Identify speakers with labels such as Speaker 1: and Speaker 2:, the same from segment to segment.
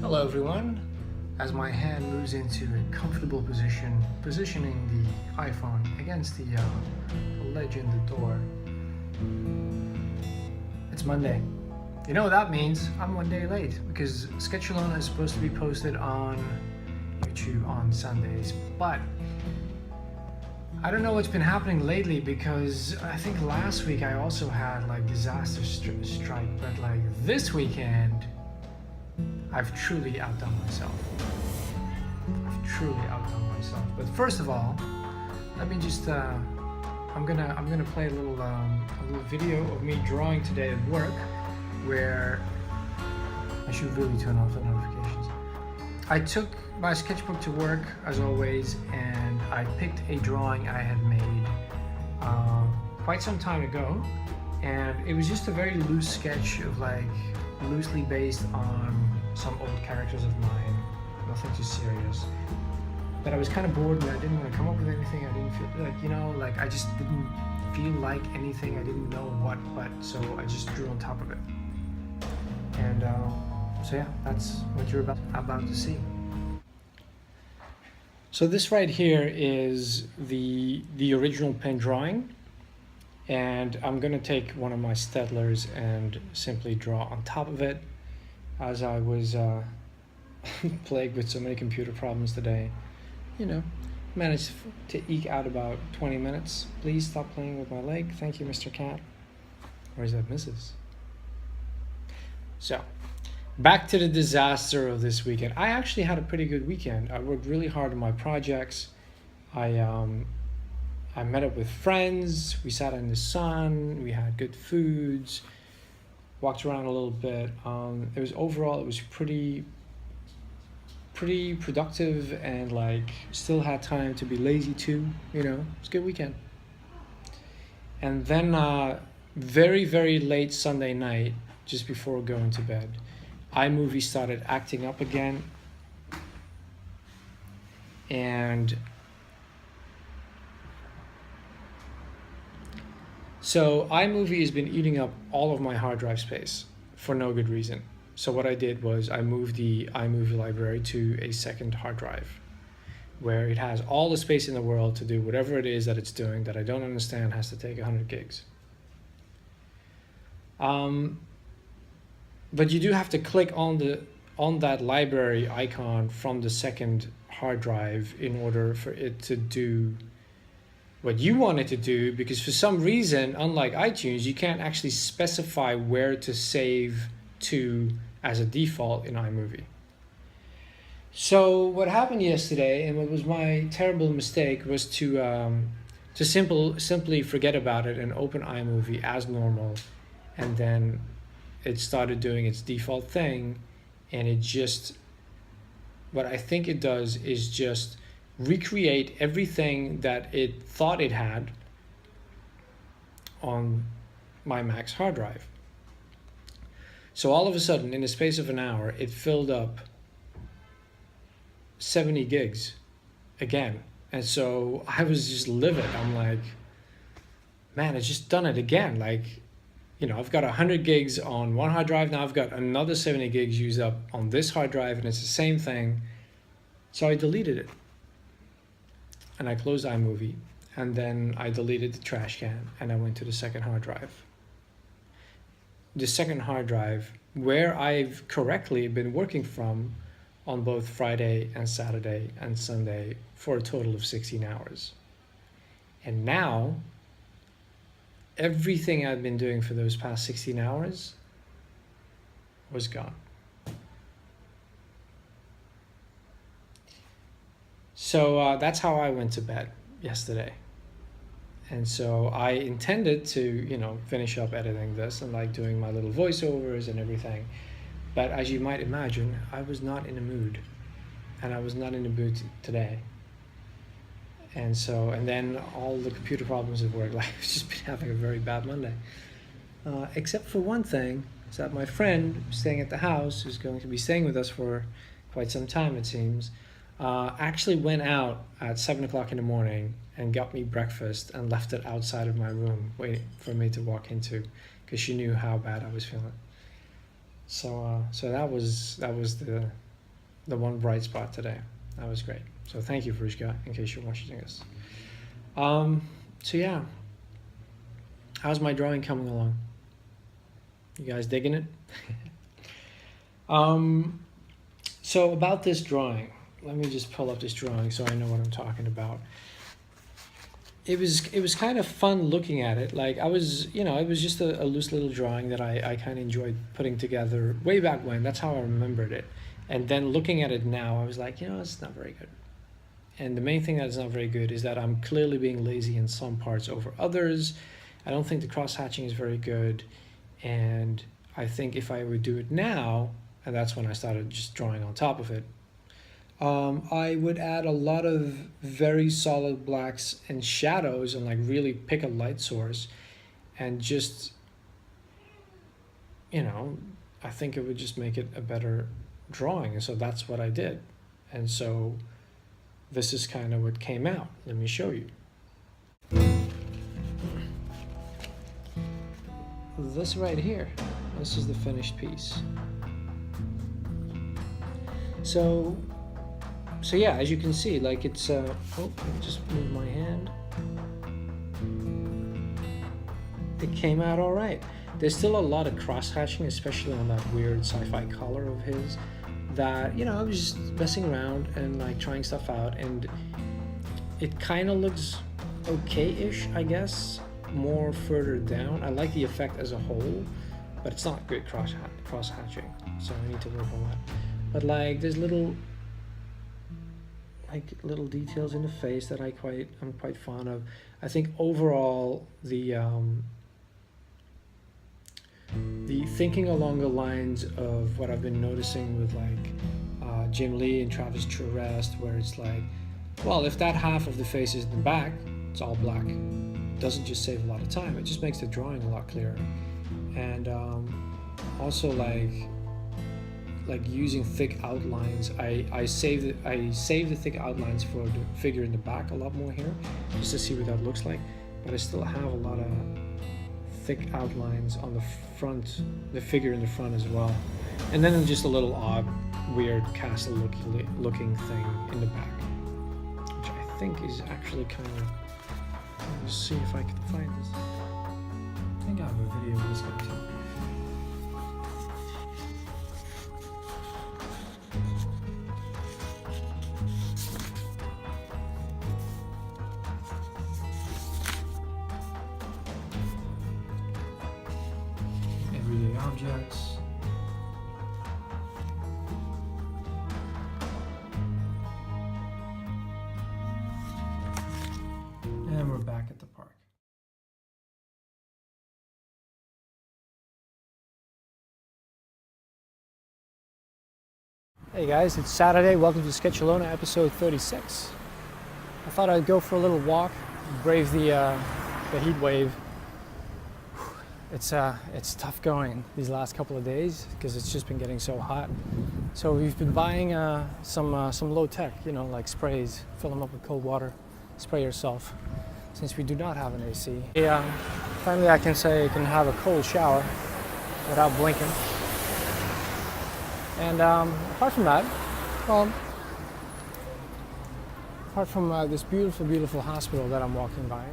Speaker 1: Hello everyone. As my hand moves into a comfortable position, positioning the iPhone against the ledge in the door. It's Monday. You know what that means? I'm one day late because SketchaLona is supposed to be posted on YouTube on Sundays, but I don't know what's been happening lately because I think last week I also had like disaster strike, but like this weekend I've truly outdone myself. But first of all, let me just I'm gonna play a little video of me drawing today at work, where I should really turn off the notifications. I took my sketchbook to work as always, and I picked a drawing I had made quite some time ago, and it was just a very loose sketch of like loosely based on some old characters of mine, nothing too serious. But I was kind of bored and I didn't want to come up with anything. I didn't feel like, like I just didn't feel like anything. I didn't know what, but so I just drew on top of it. And so yeah, that's what you're about to see. So this right here is the original pen drawing, and I'm gonna take one of my Steadlers and simply draw on top of it, as I was plagued with so many computer problems today. Managed to eke out about 20 minutes. Please stop playing with my leg. Thank you, Mr. Cat. Or is that Mrs.? So, back to the disaster of this weekend. I actually had a pretty good weekend. I worked really hard on my projects. I met up with friends. We sat in the sun. We had good foods. Walked around a little bit. It was pretty productive, and like still had time to be lazy too. It's a good weekend. And then very, very late Sunday night, just before going to bed, iMovie started acting up again, and so iMovie has been eating up all of my hard drive space for no good reason. So what I did was I moved the iMovie library to a second hard drive, where it has all the space in the world to do whatever it is that it's doing that I don't understand has to take 100 gigs. But you do have to click on that library icon from the second hard drive in order for it to do what you want it to do, because for some reason, unlike iTunes, you can't actually specify where to save to as a default in iMovie. So what happened yesterday, and what was my terrible mistake, was to simply forget about it and open iMovie as normal, and then it started doing its default thing, and what I think it does is just recreate everything that it thought it had on my Mac's hard drive. So all of a sudden, in the space of an hour, it filled up 70 gigs again. And so I was just livid. I'm like, man, it's just done it again. Like, I've got 100 gigs on one hard drive. Now I've got another 70 gigs used up on this hard drive, and it's the same thing. So I deleted it. And I closed iMovie. And then I deleted the trash can, and I went to the second hard drive. The second hard drive, where I've correctly been working from on both Friday and Saturday and Sunday for a total of 16 hours. And now, everything I've been doing for those past 16 hours was gone. So that's how I went to bed yesterday. And so I intended to, finish up editing this and like doing my little voiceovers and everything. But as you might imagine, I was not in the mood. And I was not in the mood today. And then all the computer problems at work, like I've just been having a very bad Monday. Except for one thing, is that my friend staying at the house, who's going to be staying with us for quite some time it seems, actually went out at 7 o'clock in the morning and got me breakfast and left it outside of my room waiting for me to walk into, because she knew how bad I was feeling. So that was the one bright spot today. That was great. So thank you, Frushka, in case you're watching this. So yeah, how's my drawing coming along? You guys digging it? So about this drawing, let me just pull up this drawing so I know what I'm talking about. It was kind of fun looking at it. Like I was, you know, it was just a loose little drawing that I kind of enjoyed putting together way back when. That's how I remembered it. And then looking at it now, I was like, you know, it's not very good. And the main thing that is not very good is that I'm clearly being lazy in some parts over others. I don't think the cross-hatching is very good. And I think if I would do it now, and that's when I started just drawing on top of it, I would add a lot of very solid blacks and shadows and like really pick a light source and just, you know, I think it would just make it a better drawing. And so that's what I did. And so this is kind of what came out. Let me show you. This right here, this is the finished piece. So yeah, as you can see, like it's, oh, let me just move my hand. It came out all right. There's still a lot of cross-hatching, especially on that weird sci-fi color of his, that, you know, I was just messing around and like trying stuff out, and it kind of looks okay-ish, I guess, more further down. I like the effect as a whole, but it's not good cross-hatching, so I need to work on that. But like there's little details in the face that I'm quite fond of. I think overall the thinking along the lines of what I've been noticing with like Jim Lee and Travis Charest, where it's like, well, if that half of the face is in the back, it's all black. It doesn't just save a lot of time, it just makes the drawing a lot clearer. And also like using thick outlines, I save the thick outlines for the figure in the back a lot more here, just to see what that looks like. But I still have a lot of thick outlines on the front, the figure in the front as well. And then just a little odd, weird castle looking thing in the back, which I think is actually kind of, let me see if I can find this. I think I have a video of this guy too. Everyday objects. And we're back at the park. Hey guys, it's Saturday. Welcome to SketchaLona episode 36. I thought I'd go for a little walk, brave the heat wave. It's tough going these last couple of days because it's just been getting so hot. So we've been buying some low tech, you know, like sprays. Fill them up with cold water, spray yourself. Since we do not have an AC, finally I can say I can have a cold shower without blinking. And apart from that, well, apart from this beautiful hospital that I'm walking by.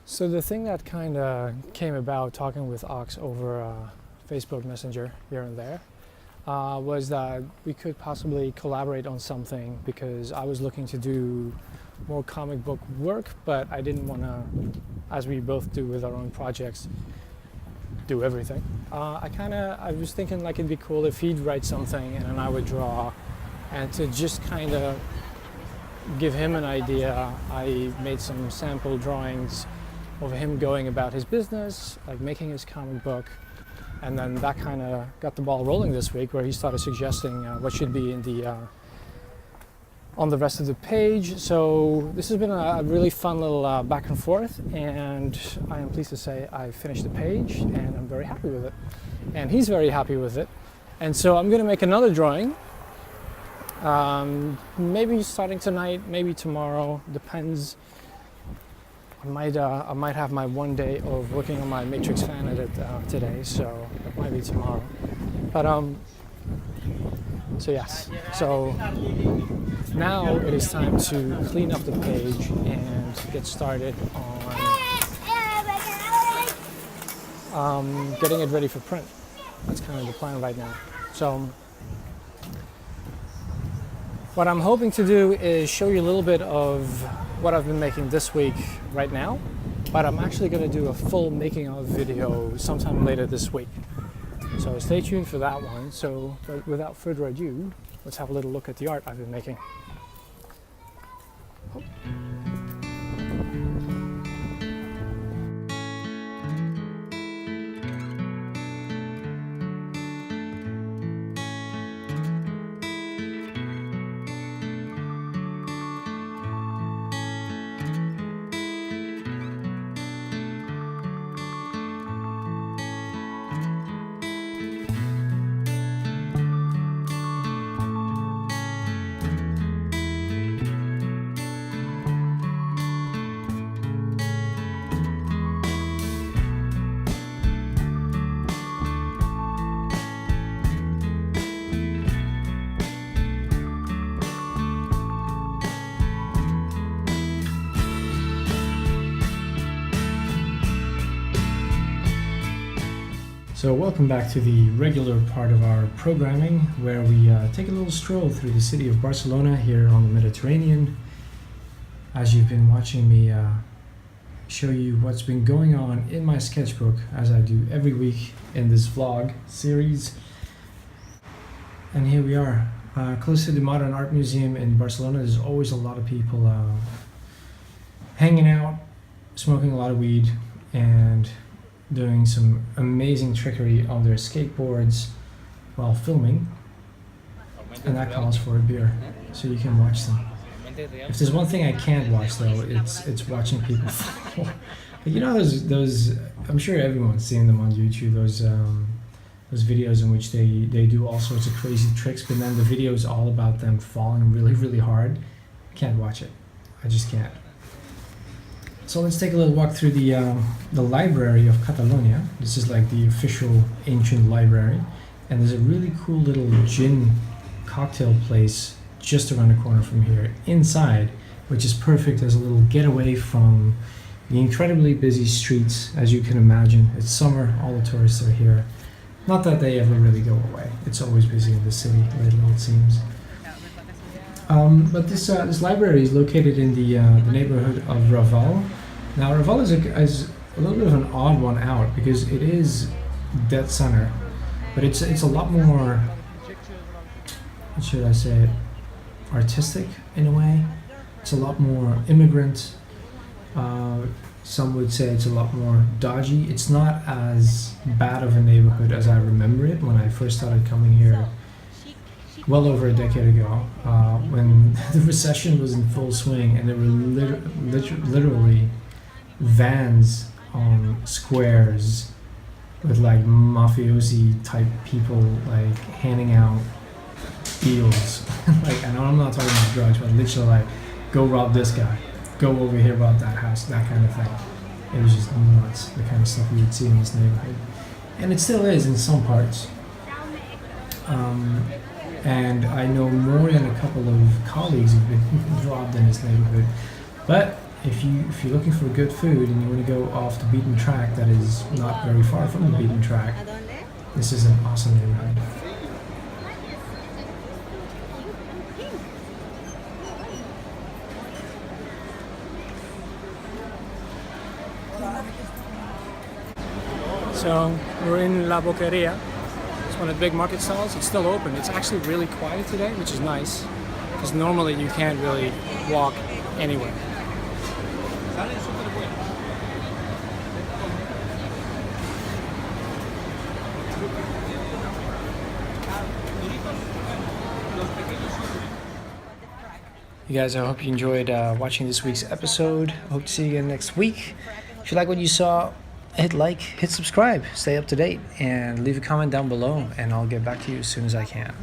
Speaker 1: So the thing that kind of came about talking with Ox over Facebook Messenger here and there was that we could possibly collaborate on something, because I was looking to do more comic book work, but I didn't want to, as we both do with our own projects, do everything. I was thinking like it'd be cool if he'd write something and then I would draw, and to just kind of give him an idea, I made some sample drawings of him going about his business, like making his comic book, And then that kind of got the ball rolling this week, where he started suggesting what should be in the on the rest of the page. So this has been a really fun little back and forth, and I am pleased to say I finished the page and I'm very happy with it. And he's very happy with it. And so I'm going to make another drawing. Maybe starting tonight, maybe tomorrow, depends. I might have my one day of working on my Matrix fan edit today, so it might be tomorrow. But so yes, so now it is time to clean up the page and get started on getting it ready for print. That's kind of the plan right now. So what I'm hoping to do is show you a little bit of what I've been making this week right now, but I'm actually going to do a full making of video sometime later this week. So stay tuned for that one. So without further ado, let's have a little look at the art I've been making. Oh. So welcome back to the regular part of our programming, where we take a little stroll through the city of Barcelona here on the Mediterranean. As you've been watching me show you what's been going on in my sketchbook, as I do every week in this vlog series. And here we are, close to the Modern Art Museum in Barcelona. There's always a lot of people hanging out, smoking a lot of weed, and doing some amazing trickery on their skateboards while filming, and that calls for a beer, so you can watch them. If there's one thing I can't watch though, it's watching people fall. But you know those I'm sure everyone's seen them on YouTube, those videos in which they do all sorts of crazy tricks, but then the video is all about them falling really, really hard. I can't watch it. I just can't. So let's take a little walk through the library of Catalonia. This is like the official ancient library, and there's a really cool little gin cocktail place just around the corner from here inside, which is perfect as a little getaway from the incredibly busy streets. As you can imagine, it's summer, all the tourists are here. Not that they ever really go away. It's always busy in the city lately, it seems. But this library is located in the neighborhood of Raval. Now Raval is a little bit of an odd one out because it is dead center, but it's a lot more, what should I say, artistic in a way. It's a lot more immigrant. Some would say it's a lot more dodgy. It's not as bad of a neighborhood as I remember it when I first started coming here well over a decade ago, when the recession was in full swing and there were literally vans on squares with like mafiosi type people like handing out deals. Like, and I'm not talking about drugs, but literally like, go rob this guy, go over here, rob that house, that kind of thing. It was just nuts, the kind of stuff you would see in this neighborhood. And it still is in some parts. And I know more than a couple of colleagues who've been robbed in this neighborhood. But if you're looking for good food and you want to go off the beaten track that is not very far from the beaten track, this is an awesome neighborhood. So we're in La Boqueria. It's one of the big market stalls. It's still open. It's actually really quiet today, which is nice, because normally you can't really walk anywhere. You guys, I hope you enjoyed watching this week's episode. I hope to see you again next week. If you like what you saw, hit like, hit subscribe, stay up to date, and leave a comment down below, and I'll get back to you as soon as I can.